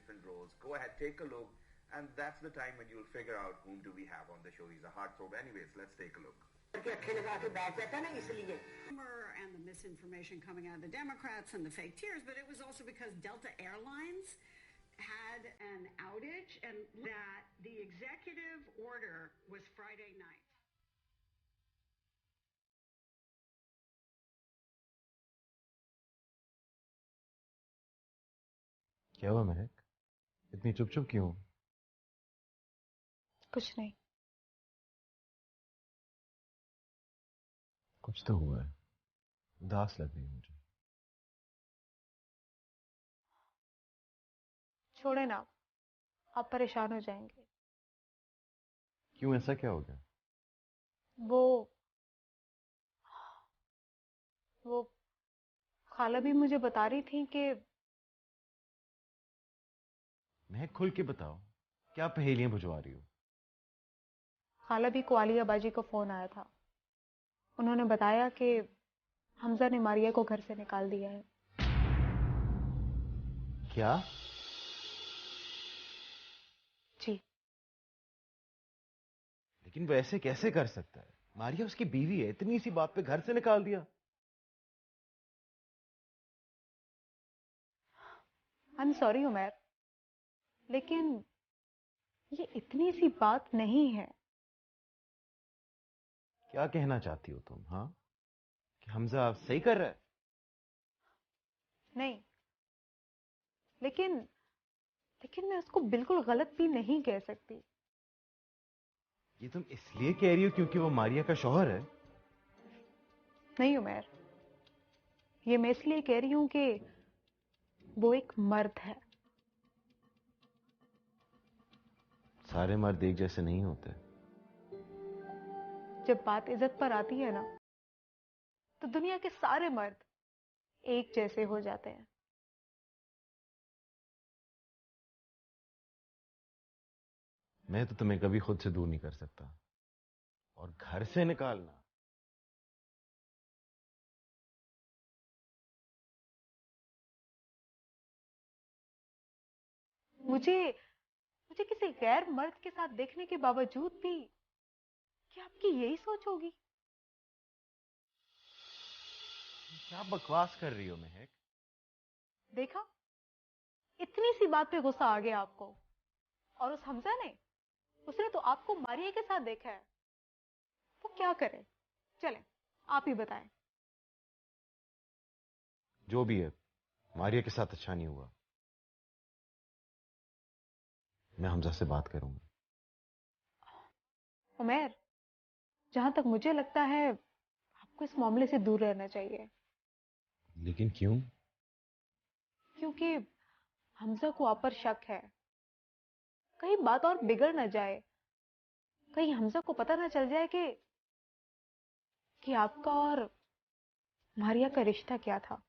different roles. Go ahead, take a look, and that's the time when you'll figure out whom do we have on the show. He's a heartthrob. Anyways, let's take a look. And the misinformation coming out of the Democrats and the fake tears, but it was also because Delta Airlines had an outage and that the executive order was Friday night. क्या हुआ महक? इतनी चुप चुप क्यों? कुछ नहीं। कुछ तो हुआ है। उदास लग रही है मुझे। छोड़े ना, आप परेशान हो जाएंगे। क्यों, ऐसा क्या हो गया? वो खाला भी मुझे बता रही थी कि महक खुल के बताओ, क्या पहेलियां बुझवा रही हो? खाला भी को आलिया बाजी को फोन आया था। उन्होंने बताया कि हमजा ने मारिया को घर से निकाल दिया है। क्या? जी। लेकिन वो ऐसे कैसे कर सकता है? मारिया उसकी बीवी है, इतनी सी बात पे घर से निकाल दिया। आई एम सॉरी उमर, लेकिन ये इतनी सी बात नहीं है। क्या कहना चाहती हो तुम? हाँ, कि हमजा सही कर रहा है? नहीं, लेकिन मैं उसको बिल्कुल गलत भी नहीं कह सकती। ये तुम इसलिए कह रही हो क्योंकि वो मारिया का शौहर है? नहीं उमर, ये मैं इसलिए कह रही हूं कि वो एक मर्द है। सारे मर्द एक जैसे नहीं होते। जब बात इज्जत पर आती है ना, तो दुनिया के सारे मर्द एक जैसे हो जाते हैं। मैं तो तुम्हें कभी खुद से दूर नहीं कर सकता, और घर से निकालना। मुझे किसी गैर मर्द के साथ देखने के बावजूद भी क्या आपकी यही सोच होगी? क्या बकवास कर रही हो महक? देखा, इतनी सी बात पे गुस्सा आ गया आपको। और उस हमजा ने, उसने तो आपको मारिया के साथ देखा है। वो क्या करे? चलें, आप ही बताएं। जो भी है, मारिया के साथ अच्छा नहीं हुआ। मैं हमजा से बात करूंगा। उमर, जहां तक मुझे लगता है आपको इस मामले से दूर रहना चाहिए। लेकिन क्यों? क्योंकि हमजा को आप पर शक है। कहीं बात और बिगड़ ना जाए, कहीं हमजा को पता ना चल जाए कि आपका और मारिया का रिश्ता क्या था।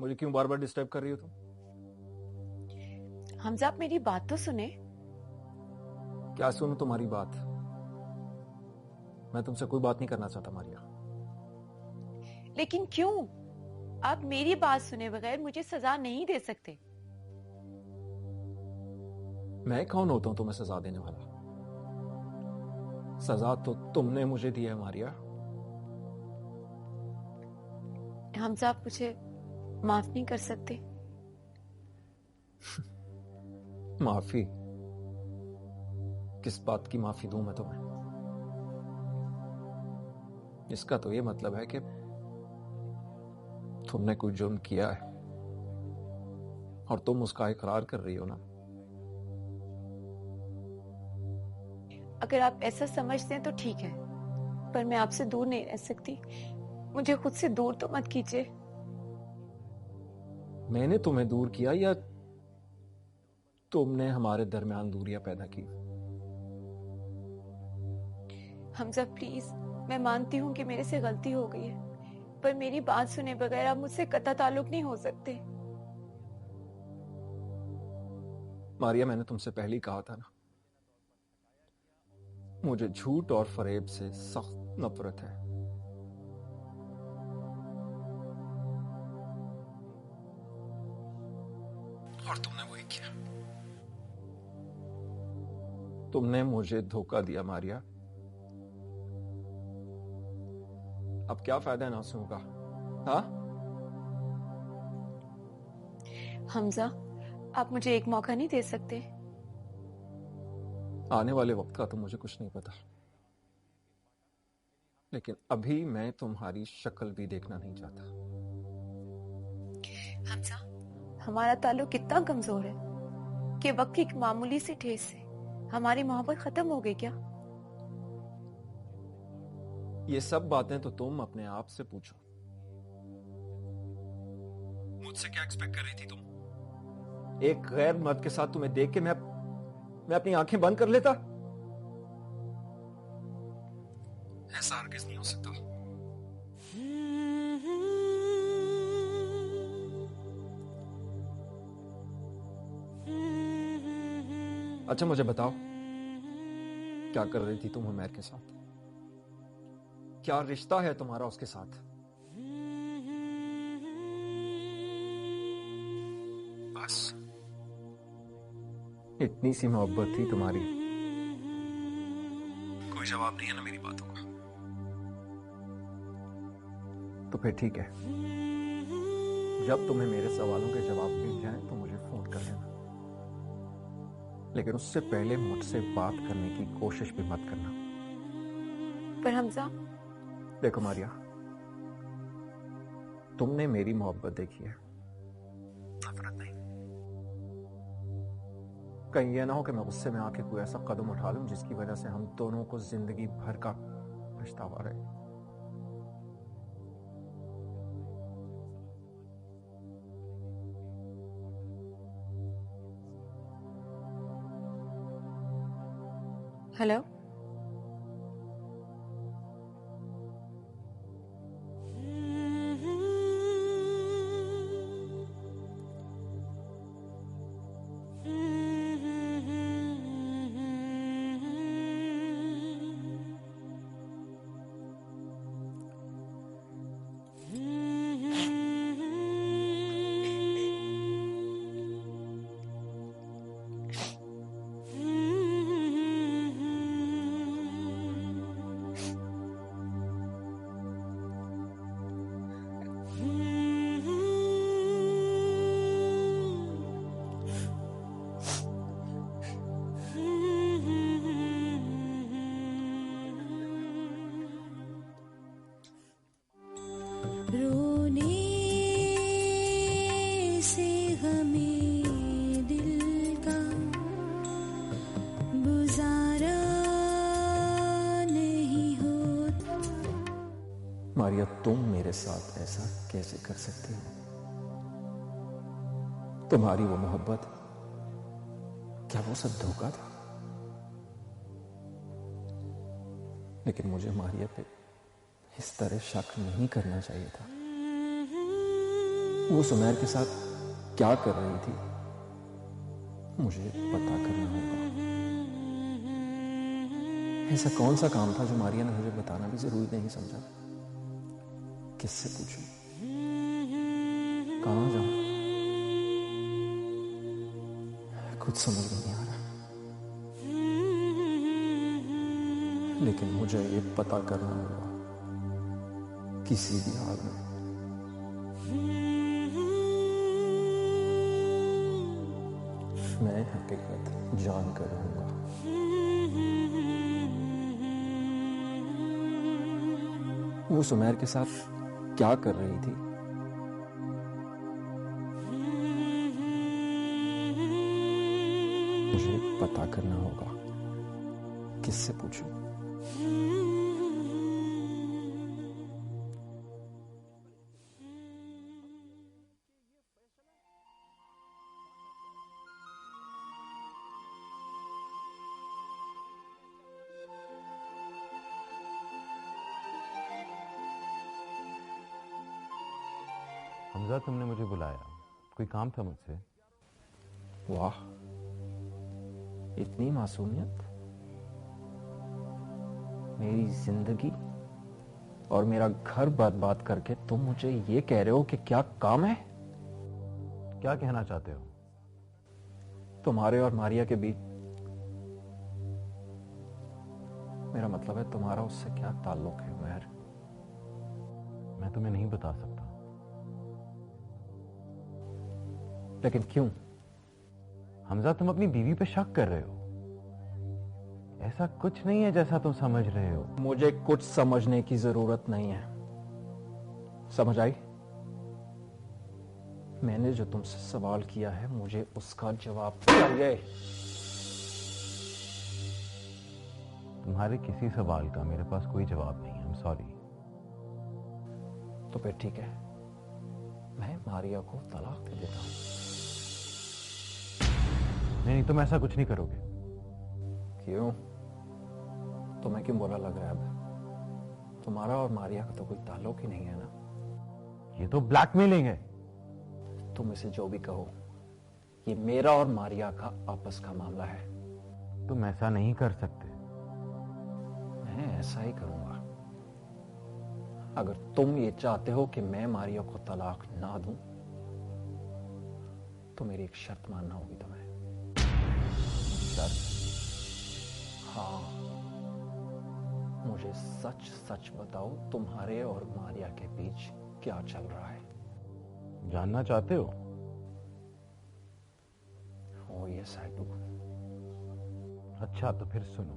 मुझे क्यों बार बार डिस्टर्ब कर रही हो तुम? हमजा, आप मेरी बात तो सुने। क्या सुनूं तुम्हारी बात? मैं तुमसे कोई बात नहीं करना चाहता मारिया। लेकिन क्यों? आप मेरी बात सुने बगैर मुझे सजा नहीं दे सकते। मैं कौन होता हूं तुम्हें सजा देने वाला? सजा तो तुमने मुझे दी है मारिया। हमजा, आप मुझे माफ नहीं कर सकते? माफी? किस बात की माफी दूं मैं तुम्हें? इसका तो ये मतलब है कि तुमने कोई जुर्म किया है और तुम उसका इकरार कर रही हो ना। अगर आप ऐसा समझते हैं तो ठीक है, पर मैं आपसे दूर नहीं रह सकती। मुझे खुद से दूर तो मत कीजिए। मैंने तुम्हें दूर किया या तुमने हमारे दरमियान दूरियां पैदा की? हमजा प्लीज, मैं मानती हूँ कि मेरे से गलती हो गई है, पर मेरी बात सुने बगैर आप मुझसे कतई ताल्लुक नहीं हो सकते। मारिया, मैंने तुमसे पहले ही कहा था ना, मुझे झूठ और फरेब से सख्त नफरत है। और तुमने वही किया। तुमने मुझे धोखा दिया मारिया। अब क्या फायदा है नासुओं का? हाँ? हमजा, आप मुझे एक मौका नहीं दे सकते? आने वाले वक्त का तो मुझे कुछ नहीं पता, लेकिन अभी मैं तुम्हारी शक्ल भी देखना नहीं चाहता। हमजा, हमारा ताल्लुक कितना कमजोर है कि वक्त की एक मामूली सी ठेस से हमारी मोहब्बत खत्म हो गई क्या? ये सब बातें तो तुम अपने आप से पूछो। मुझसे क्या एक्सपेक्ट कर रही थी तुम? एक गैर मर्द के साथ तुम्हें देख के मैं अपनी आंखें बंद कर लेता? ऐसा हरगिज़ नहीं हो सकता। अच्छा मुझे बताओ, क्या कर रही थी तुम उमैर के साथ? क्या रिश्ता है तुम्हारा उसके साथ? बस इतनी सी मोहब्बत थी तुम्हारी? कोई जवाब नहीं है ना मेरी बातों का? तो फिर ठीक है, जब तुम्हें मेरे सवालों के जवाब मिल जाए तो मुझे फोन कर लेना, लेकिन उससे पहले मुझसे बात करने की कोशिश भी मत करना। पर हमजा, देखो मारिया, तुमने मेरी मोहब्बत देखी है, नफरत नहीं। कहीं यह ना हो कि मैं गुस्से में आके कोई ऐसा कदम उठा लूं जिसकी वजह से हम दोनों को जिंदगी भर का पछतावा रहे। हेलो? मारिया, तुम मेरे साथ ऐसा कैसे कर सकती हो? तुम्हारी वो मोहब्बत, क्या वो सब धोखा था? लेकिन मुझे मारिया पे इस तरह शक नहीं करना चाहिए था। वो सुमेर के साथ क्या कर रही थी मुझे पता करना होगा। ऐसा कौन सा काम था जो मारिया ने मुझे बताना भी जरूरी नहीं समझा? किससे पूछूं? कहां जाऊं? कुछ समझ में नहीं आ रहा, लेकिन मुझे ये पता करना होगा किसी भी हाल में। मैं हकीकत जान कर रहूंगा। वो सुमेर के साथ क्या कर रही थी मुझे पता करना होगा। किससे पूछूं? हमजा, तुमने मुझे बुलाया, कोई काम था मुझसे? वाह, इतनी मासूमियत। मेरी जिंदगी और मेरा घर बर्बाद करके तुम मुझे ये कह रहे हो कि क्या काम है? क्या कहना चाहते हो? तुम्हारे और मारिया के बीच, मेरा मतलब है तुम्हारा उससे क्या ताल्लुक है उमर? मैं तुम्हें नहीं बता सकता। लेकिन क्यों? हमजा, तुम अपनी बीवी पे शक कर रहे हो। ऐसा कुछ नहीं है जैसा तुम समझ रहे हो। मुझे कुछ समझने की जरूरत नहीं है, समझ आई? मैंने जो तुमसे सवाल किया है मुझे उसका जवाब चाहिए। तुम्हारे किसी सवाल का मेरे पास कोई जवाब नहीं है। I am sorry. तो फिर ठीक है, मैं मारिया को तलाक दे देता हूं। नहीं, तुम ऐसा कुछ नहीं करोगे। क्यों? तुम्हें क्यों बुरा लग रहा है? अब तुम्हारा और मारिया का तो कोई ताल्लुक ही नहीं है ना। ये तो ब्लैकमेलिंग है। तुम इसे जो भी कहो, ये मेरा और मारिया का आपस का मामला है। तुम ऐसा नहीं कर सकते। मैं ऐसा ही करूंगा। अगर तुम ये चाहते हो कि मैं मारिया को तलाक ना दूं, तो मेरी एक शर्त मानना होगी तुम्हें। शर्त? हाँ, मुझे सच सच बताओ, तुम्हारे और मारिया के बीच क्या चल रहा है? जानना चाहते हो? ओ यस आई डू। अच्छा, तो फिर सुनो।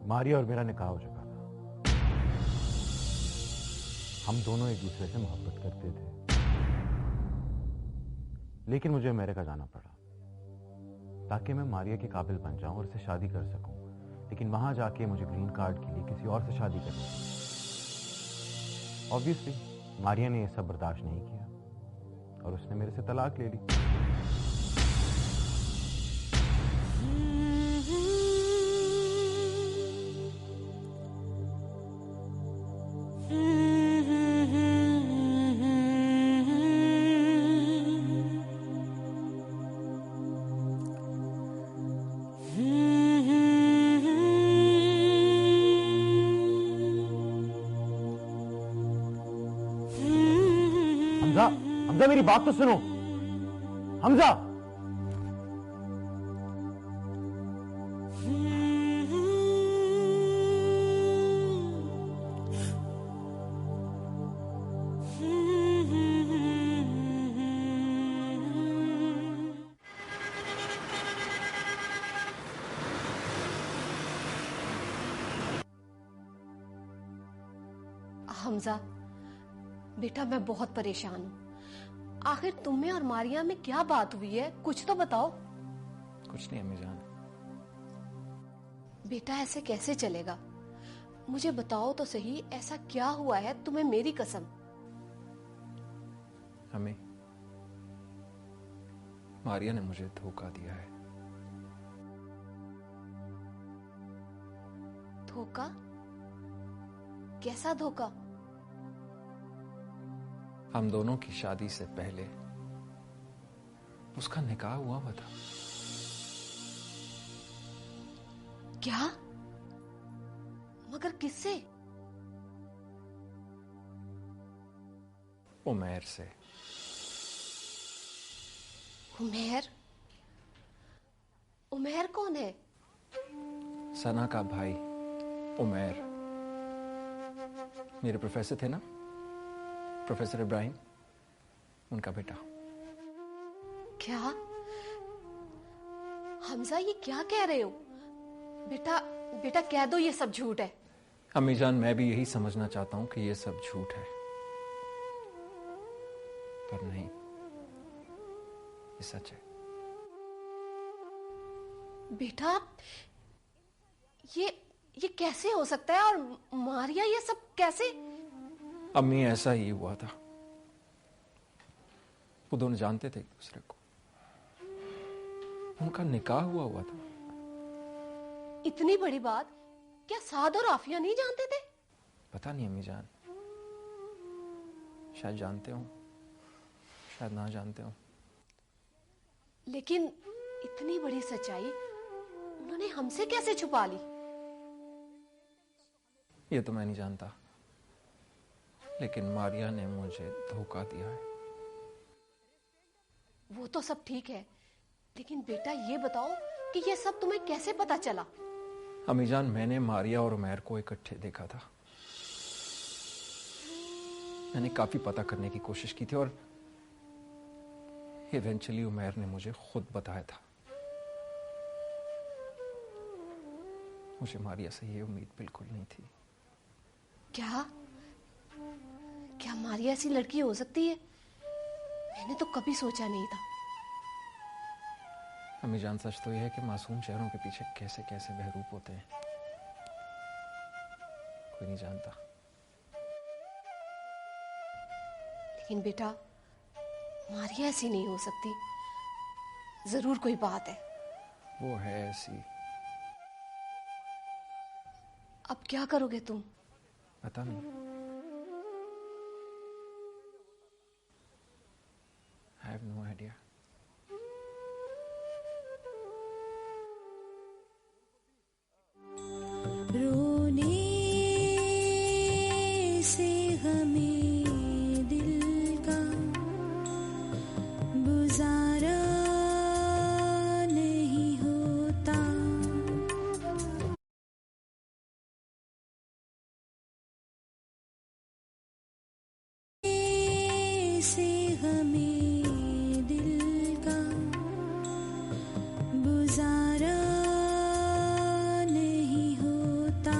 मारिया और मेरा निकाह हो चुका था। हम दोनों एक दूसरे से मोहब्बत करते थे, लेकिन मुझे अमेरिका जाना पड़ा ताकि मैं मारिया के काबिल बन जाऊं और उससे शादी कर सकूं। लेकिन वहां जाके मुझे ग्रीन कार्ड के लिए किसी और से शादी करनी थी। ऑब्वियसली मारिया ने यह सब बर्दाश्त नहीं किया और उसने मेरे से तलाक ले ली। हमजा, हमजा, मेरी बात तो सुनो। हमजा, हमजा बेटा, मैं बहुत परेशान हूँ। आखिर तुम्हें और मारिया में क्या बात हुई है? कुछ तो बताओ। कुछ नहीं अम्मी जान। बेटा ऐसे कैसे चलेगा? मुझे बताओ तो सही, ऐसा क्या हुआ है? तुम्हें मेरी कसम। अम्मी, मारिया ने मुझे धोखा दिया है। धोखा? कैसा धोखा? हम दोनों की शादी से पहले उसका निकाह हुआ था। क्या? मगर किससे? उमैर से। उमैर? उमैर कौन है? सना का भाई उमैर, मेरे प्रोफेसर थे ना, प्रोफेसर इब्राहिम, उनका बेटा। क्या? हमजा, ये क्या कह रहे हो? बेटा बेटा कह दो ये सब झूठ है। अम्मी जान, मैं भी यही समझना चाहता हूं कि ये सब झूठ है, पर नहीं, ये सच है। बेटा ये कैसे हो सकता है? और मारिया, ये सब कैसे? अम्मी, ऐसा ही हुआ था। वो दोनों जानते थे एक दूसरे को, उनका निकाह हुआ था। इतनी बड़ी बात क्या साद और आफिया नहीं जानते थे? पता नहीं अम्मी जान, शायद जानते हो, शायद ना जानते हो। लेकिन इतनी बड़ी सच्चाई उन्होंने हमसे कैसे छुपा ली? ये तो मैं नहीं जानता, लेकिन मारिया ने मुझे धोखा दिया है। वो तो सब ठीक है, लेकिन बेटा ये बताओ कि ये सब तुम्हें कैसे पता चला? अम्मी जान, मैंने मारिया और उमैर को इकट्ठे देखा था। मैंने काफी पता करने की कोशिश की थी और इवेंचुअली उमैर ने मुझे खुद बताया था। मुझे मारिया से ये उम्मीद बिल्कुल नहीं थी। क्या? क्या मारिया ऐसी लड़की हो सकती है? मैंने तो कभी सोचा नहीं था। अम्मी जान, सच तो यह है कि मासूम चेहरों के पीछे कैसे कैसे बहरूप होते हैं, कोई नहीं जानता। लेकिन बेटा, मारिया ऐसी नहीं हो सकती, जरूर कोई बात है। वो है ऐसी। अब क्या करोगे तुम? पता नहीं। I have no idea. रोने से हमें दिल का गुजारा नहीं होता। से हमें दिल का गुजारा नहीं होता।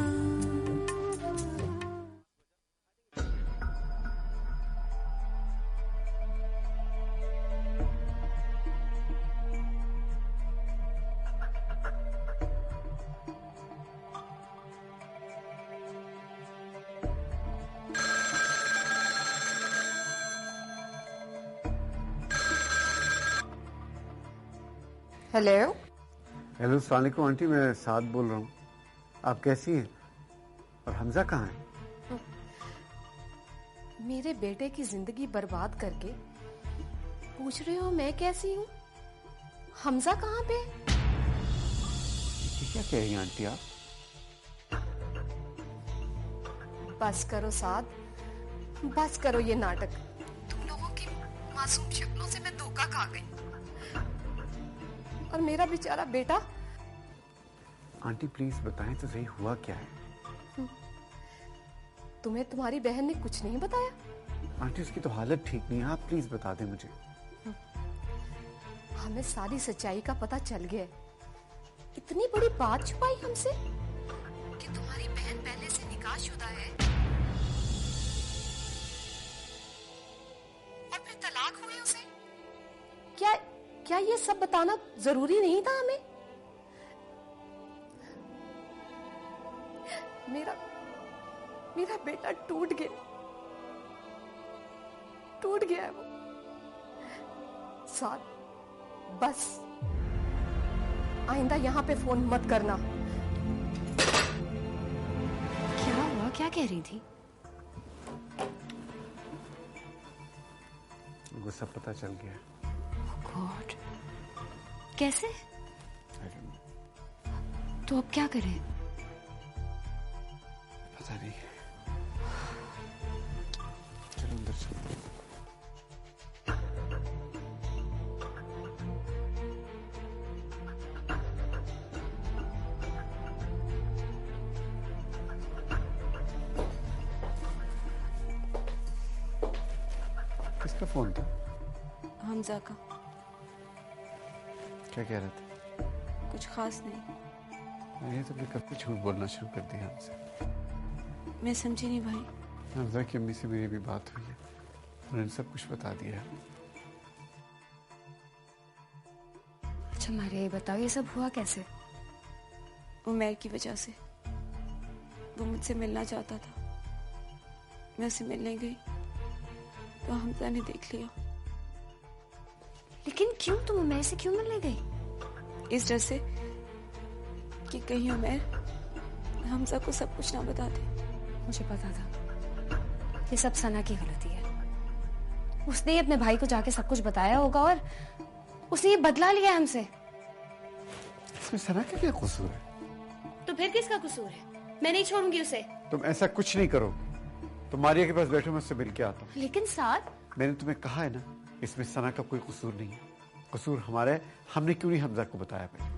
हेलो। हेलो, अस्सलाम वालेकुम आंटी, मैं साद बोल रहा हूँ। आप कैसी हैं? और हमजा कहाँ है? मेरे बेटे की जिंदगी बर्बाद करके पूछ रहे हो मैं कैसी हूँ? हमजा कहाँ पे? ये क्या कह रही हैं आंटी आप? बस करो साद, बस करो ये नाटक। तुम लोगों की मासूम शक्लों से मैं धोखा खा गई, और मेरा बेचारा बेटा। आंटी प्लीज बताएं तो सही, हुआ क्या है? तुम्हें तुम्हारी बहन ने कुछ नहीं बताया? आंटी उसकी तो हालत ठीक नहीं है, आप प्लीज बता दें मुझे। हमें सारी सच्चाई का पता चल गया। इतनी बड़ी बात छुपाई हमसे कि तुम्हारी बहन पहले से निकाहशुदा है और फिर तलाक हुई उसे। क्या ये सब बताना जरूरी नहीं था हमें? मेरा बेटा टूट गया है वो। साथ बस आइंदा यहाँ पे फोन मत करना। क्या हुआ? क्या कह रही थी? उनको सब पता चल गया है। गॉड, कैसे? I don't know, तो अब क्या करें? पता नहीं। चलो अंदर चलते हैं। किसका फोन था? हमजा का। क्या कह रहे थे? कुछ खास नहीं। ये तो कब से झूठ बोलना शुरू कर दिया हमसे। मैं समझी नहीं भाई। हमजा की अम्मी से मेरी भी बात हुई है, उन्होंने सब कुछ बता दिया है। अच्छा मारिया, ये बताओ ये सब हुआ कैसे? उमैर की वजह से। वो मुझसे मिलना चाहता था, मैं उसे मिलने गई तो हमजा ने देख लिया। लेकिन क्यों? तुम उमैर से क्यों मिलने गई? इस डर से कि कहीं उमैर हमजा को सब कुछ ना बता दे। मुझे पता था ये सब सना की गलती है। उसने ही अपने भाई को जाके सब कुछ बताया होगा और उसने ये बदला लिया हमसे। इसमें सना का क्या कसूर है? तो फिर किसका कसूर है? मैं नहीं छोड़ूंगी उसे। तुम ऐसा कुछ नहीं करो। तुम मारिया के पास बैठो, मैं उससे मिल के आता हूँ। लेकिन साथ मैंने तुम्हें कहा है ना, इसमें सना का कोई कसूर नहीं है। कसूर हमारा है, हमने क्यों नहीं हमजा को बताया पहले?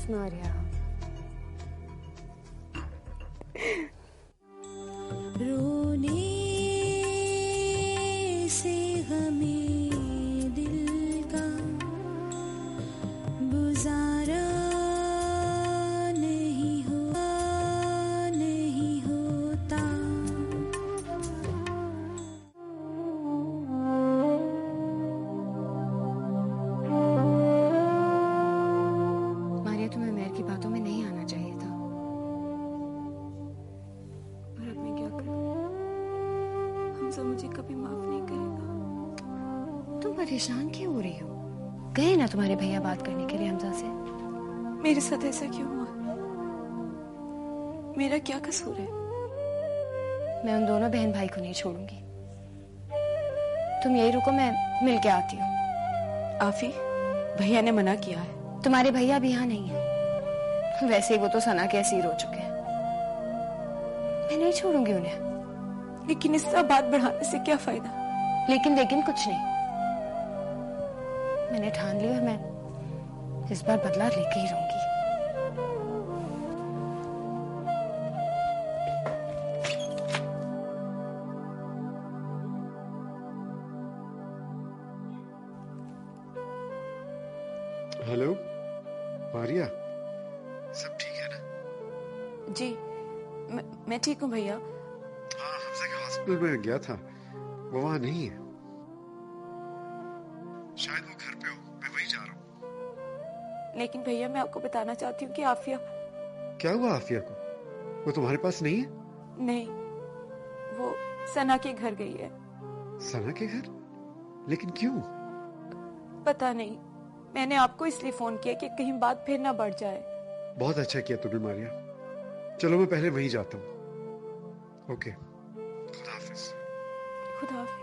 मारिया, रोने से हमें दिल का गुजारा नहीं होता। तुम्हें मेहर की बातों में नहीं आना चाहिए था। पर अब मैं क्या करूं? हमजा मुझे कभी माफ नहीं करेगा। तुम परेशान क्यों हो रही हो? गए ना तुम्हारे भैया बात करने के लिए हमजा से। मेरे साथ ऐसा क्यों हुआ? मेरा क्या कसूर है? मैं उन दोनों बहन भाई को नहीं छोड़ूंगी। तुम यही रुको, मैं मिल के आती हूँ। आफी, भैया ने मना किया है। तुम्हारे भैया भी यहाँ नहीं है। वैसे ही वो तो सना के असीर हो चुके हैं। मैं नहीं छोड़ूंगी उन्हें। लेकिन इससे बात बढ़ाने से क्या फायदा? लेकिन कुछ नहीं। मैंने ठान लिया, मैं इस बार बदला लेके ही रहूंगी। हेलो मारिया, सब ठीक है ना? जी, मैं ठीक हूँ भैया। हाँ, हमजा के हॉस्पिटल में गया था, वो वहां नहीं है। शायद वो घर पे हो, मैं वहीं जा रहा हूँ। लेकिन भैया मैं आपको बताना चाहती हूँ कि आफिया। क्या हुआ आफिया को? वो तुम्हारे पास नहीं है? नहीं, वो सना के घर गई है। सना के घर? लेकिन क्यों? पता नहीं, मैंने आपको इसलिए फोन किया कि कहीं बात फिर ना बढ़ जाए। बहुत अच्छा किया तुमने मारिया। चलो मैं पहले वहीं जाता हूँ। ओके, खुदा हाफिज। खुदा हाफिज।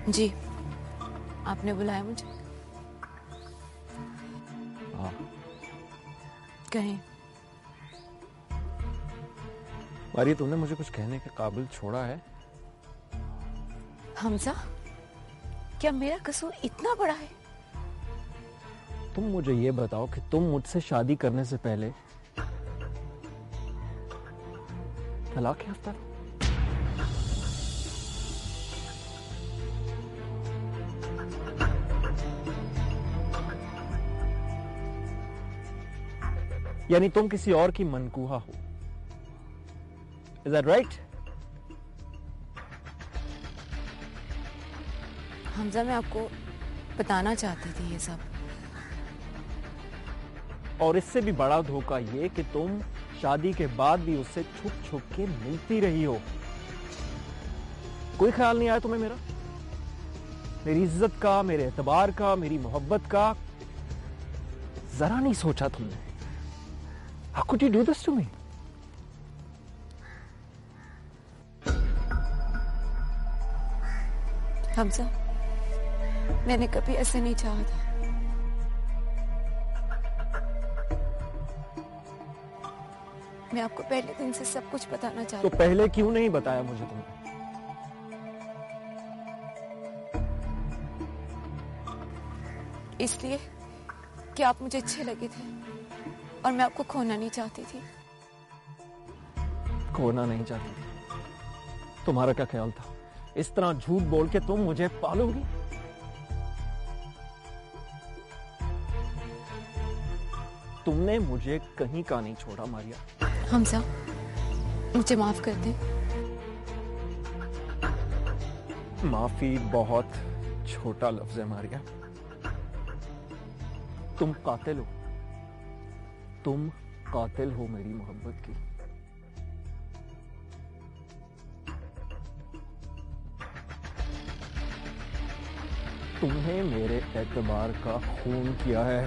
जी, आपने बुलाया मुझे? हाँ। कहीं? मारिया, तुमने मुझे कुछ कहने के काबिल छोड़ा है? हमजा, क्या मेरा कसूर इतना बड़ा है? तुम मुझे ये बताओ कि तुम मुझसे शादी करने से पहले तलाक याफ्ता हो? यानी तुम किसी और की मनकूहा हो। Is that right? हमजा, मैं आपको बताना चाहती थी ये सब। और इससे भी बड़ा धोखा ये कि तुम शादी के बाद भी उससे छुप छुप के मिलती रही हो। कोई ख्याल नहीं आया तुम्हें मेरा? मेरी इज्जत का, मेरे एतबार का, मेरी मोहब्बत का जरा नहीं सोचा तुमने। How could you do this to me? Hamza, मैंने कभी ऐसे नहीं चाहा था। मैं आपको पहले दिन से सब कुछ बताना चाहती तो पहले क्यों नहीं बताया मुझे तुमने? इसलिए कि आप मुझे अच्छे लगे थे और मैं आपको खोना नहीं चाहती थी। खोना नहीं चाहती थी? तुम्हारा क्या ख्याल था इस तरह झूठ बोल के तुम मुझे पालोगी? तुमने मुझे कहीं का नहीं छोड़ा मारिया। हमजा, मुझे माफ कर दे। माफी बहुत छोटा लफ्ज है मारिया। तुम कातिल हो। तुम कातिल हो मेरी मोहब्बत की। तुमने मेरे एतबार का खून किया है।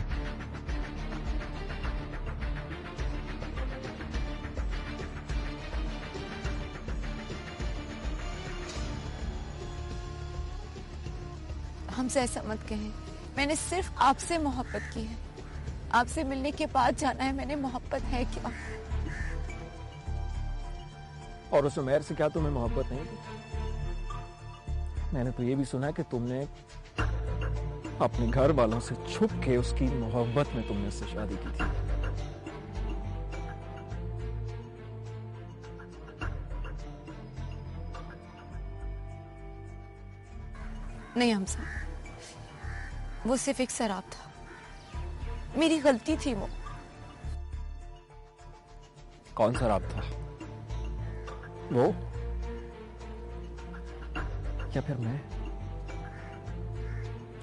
हमसे ऐसा मत कहें। मैंने सिर्फ आपसे मोहब्बत की है। आपसे मिलने के बाद जाना है मैंने मोहब्बत है क्या। और उस उमैर से क्या तुम्हें मोहब्बत नहीं थी? मैंने तो ये भी सुना है कि तुमने अपने घर वालों से छुप के उसकी मोहब्बत में तुमने उससे शादी की थी। नहीं हमजा, वो सिर्फ एक शराब था। मेरी गलती थी वो। कौन सा राब था? वो या फिर मैं?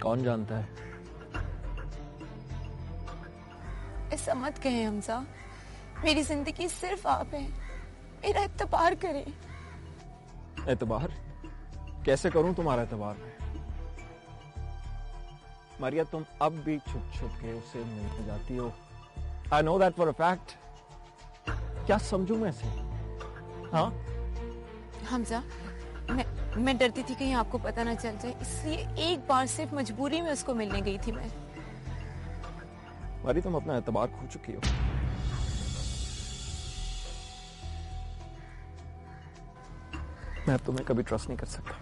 कौन जानता है? ऐसा मत कहें हमजा। मेरी जिंदगी सिर्फ आप हैं। मेरा एतबार करें। एतबार? कैसे करूं तुम्हारा एतबार मैं? मारिया, तुम अब भी छुप छुप के उससे मिलने जाती हो। I know that for a fact. क्या समझूं मैं इसे? हाँ हमजा, मैं डरती थी कहीं आपको पता ना चल जाए, इसलिए एक बार सिर्फ मजबूरी में उसको मिलने गई थी मैं। मारी, तुम अपना एतबार खो चुकी हो। मैं अब तुम्हें कभी ट्रस्ट नहीं कर सकता,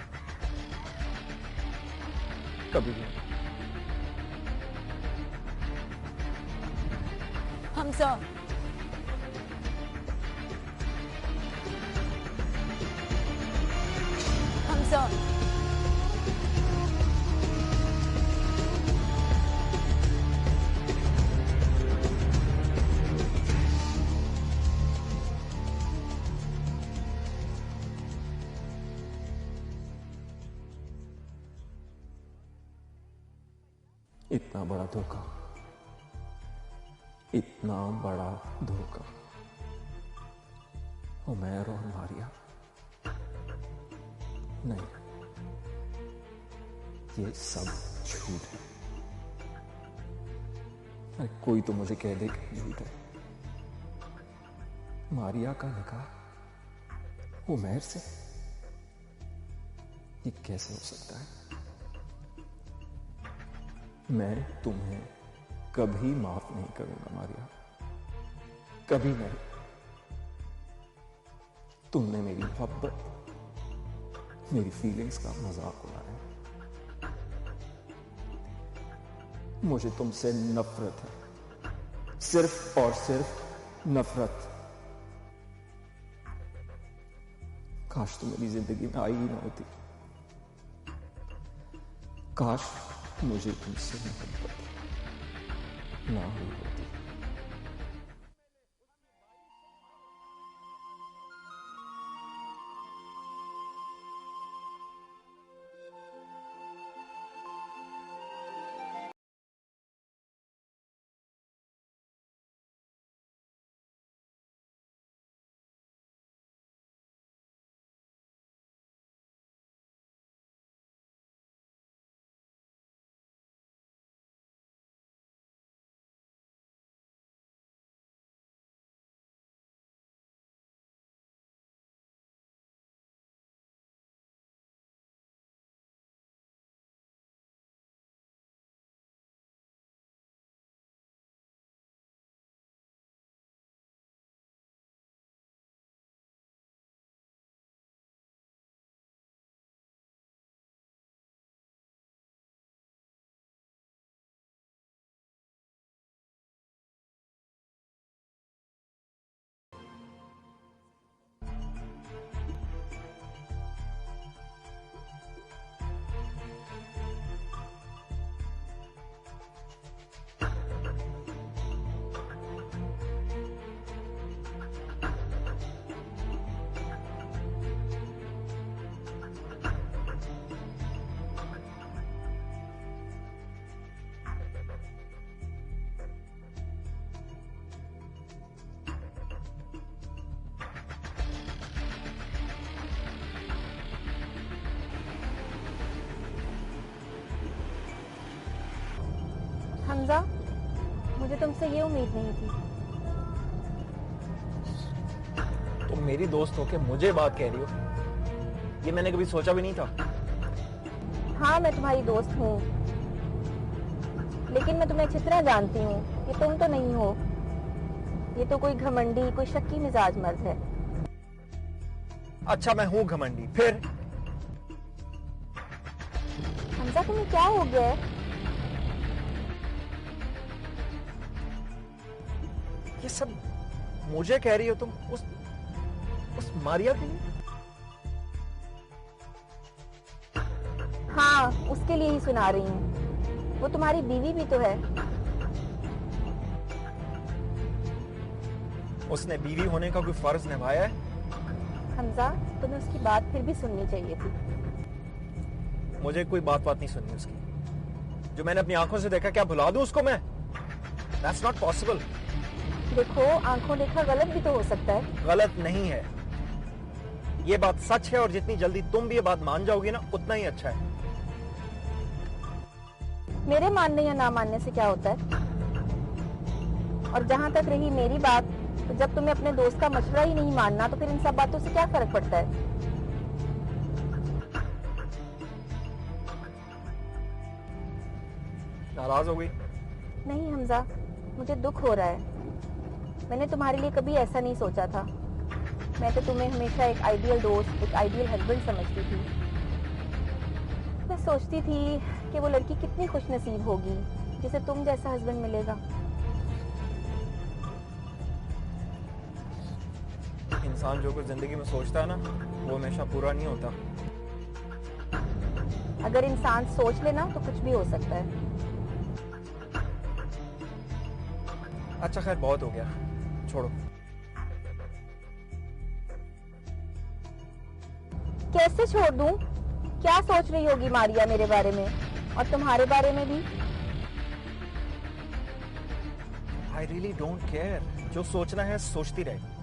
कभी भी। हमजा, हमजा, इतना बड़ा धोखा, इतना बड़ा धोखा। उमैर और मारिया, नहीं, ये सब झूठ है। अरे कोई तो मुझे कह दे कि झूठ है। मारिया का निकाह उमैर से, ये कैसे हो सकता है? मैं तुम्हें कभी माफ नहीं करूंगा मारिया, कभी नहीं। तुमने मेरी मोहब्बत, मेरी फीलिंग्स का मजाक उड़ाया। मुझे तुमसे नफरत है, सिर्फ और सिर्फ नफरत। काश तुम मेरी जिंदगी में आई ही ना होती, काश मुझे तुमसे मोहब्बत ना हुई होती। हमजा, मुझे तुमसे ये उम्मीद नहीं थी। तुम मेरी दोस्त हो के मुझे बात कह रही हो, ये मैंने कभी सोचा भी नहीं था। हाँ, मैं तुम्हारी दोस्त हूँ, लेकिन मैं तुम्हें अच्छी तरह जानती हूँ कि तुम तो नहीं हो। ये तो कोई घमंडी, कोई शक्की मिजाज मर्द है। अच्छा, मैं हूँ घमंडी, फिर? हमजा, तुम्हें क्या हो गया है? ये सब मुझे कह रही हो तुम उस मारिया के लिए? हाँ, उसके लिए ही सुना रही हूँ। वो तुम्हारी बीवी भी तो है। उसने बीवी होने का कोई फर्ज निभाया है? हमजा, तुम्हें उसकी बात फिर भी सुननी चाहिए थी। मुझे कोई बात नहीं सुननी उसकी। जो मैंने अपनी आंखों से देखा, क्या भुला दूं उसको मैं? That's not possible. देखो, आंखों देखा गलत भी तो हो सकता है। गलत नहीं है, ये बात सच है, और जितनी जल्दी तुम भी ये बात मान जाओगी ना, उतना ही अच्छा है। मेरे मानने या ना मानने से क्या होता है? और जहां तक रही मेरी बात, तो जब तुम्हें अपने दोस्त का मशवरा ही नहीं मानना, तो फिर इन सब बातों से क्या फर्क पड़ता है? नाराज हो गई? नहीं हमजा, मुझे दुख हो रहा है। मैंने तुम्हारे लिए कभी ऐसा नहीं सोचा था। मैं तो तुम्हें हमेशा एक आइडियल दोस्त, एक आइडियल हस्बैंड समझती थी। मैं सोचती थी कि वो लड़की कितनी खुशनसीब होगी जिसे तुम जैसा हस्बैंड मिलेगा। इंसान जो कुछ जिंदगी में सोचता है ना, वो हमेशा पूरा नहीं होता। अगर इंसान सोच लेना तो कुछ भी हो सकता है। अच्छा, खैर, बहुत हो गया, छोड़ो। कैसे छोड़ दूं? क्या सोच रही होगी मारिया मेरे बारे में, और तुम्हारे बारे में भी? I really don't care. जो सोचना है सोचती रहे।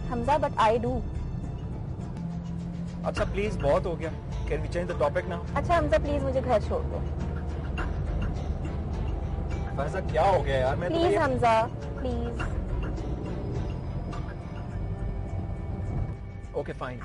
Hamza, but I do. अच्छा प्लीज, बहुत हो गया। Can we change the topic now? अच्छा हमजा, प्लीज मुझे घर छोड़ दो। ऐसा क्या हो गया यार? मैं please Hamza, please. Okay, fine.